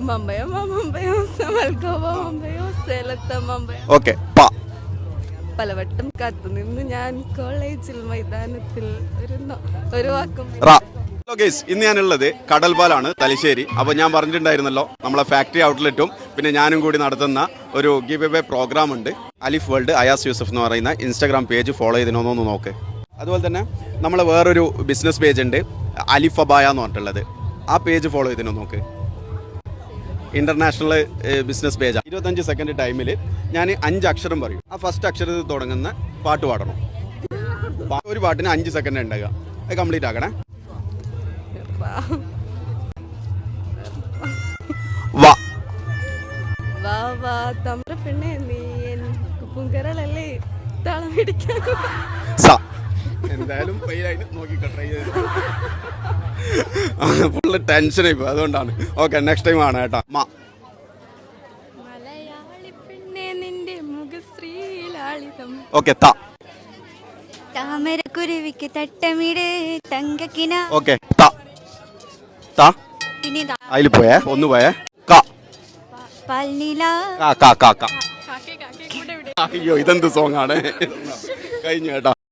മമ്പയോ മമ്പയോ Malgova മമ്പയോ സേലത്തെ മമ്പയോ. Okay പ. പലവട്ടം കാത്തുനിന്ന് ഞാൻ കോളേജിൽ മൈതാനത്തിൽ ഒരു വാക്കും. ഇന്ന് ഞാനുള്ളത് കടൽപാലാണ്, തലശ്ശേരി. അപ്പോൾ ഞാൻ പറഞ്ഞിട്ടുണ്ടായിരുന്നല്ലോ നമ്മളെ ഫാക്ടറി ഔട്ട്ലെറ്റും പിന്നെ ഞാനും കൂടി നടത്തുന്ന ഒരു ഗിവ് അവേ പ്രോഗ്രാം ഉണ്ട്. അലിഫ് വേൾഡ് അയാസ് യൂസഫ് എന്ന് പറയുന്ന ഇൻസ്റ്റാഗ്രാം പേജ് ഫോളോ ചെയ്തിനോന്നൊന്ന് നോക്ക്. അതുപോലെ തന്നെ നമ്മളെ വേറൊരു ബിസിനസ് പേജ് ഉണ്ട്, അലിഫ് അബായ എന്ന് പറഞ്ഞിട്ടുള്ളത്. ആ പേജ് ഫോളോ ചെയ്തിനോ നോക്ക്. International business പേജാണ്. 25 സെക്കൻഡ് ടൈമിൽ ഞാൻ 5 അക്ഷരം പറയും. ആ ഫസ്റ്റ് അക്ഷരത്തിൽ തുടങ്ങുന്ന പാട്ട് പാടണം. ഒരു പാട്ടിന് 5 സെക്കൻഡ് ഉണ്ടാകുക. അത് കംപ്ലീറ്റ് ആക്കണേ. വാ വാ വാ തമ്പ്ര പെണ്ണേ നീ പൂങ്കരളല്ലേ താളം പിടിക്കാൻ. സ. എന്തായാലും നോക്കിക്കോ, ട്രൈ ചെയ്ത്. ഫുള്ള് ടെൻഷനായി പോയി, അതുകൊണ്ടാണ്. ഓക്കെ, നെക്സ്റ്റ് ടൈം ആണ് കേട്ടോ. മലയാളി പെണ്ണേ നിന്റെ മുഖശ്രീലാളിതം. ഓക്കെ ത. താമരക്കുരുവിക്ക് തട്ടമിട് തങ്കക്കിന. ഓക്കെ ത. ത അതിൽ പോയേ, ഒന്ന് പോയേ. ക. പൽനില. ക ക ക ക. അയ്യോ, ഇതെന്ത് സോങ് ആണ്. കഴിഞ്ഞു കേട്ടോ.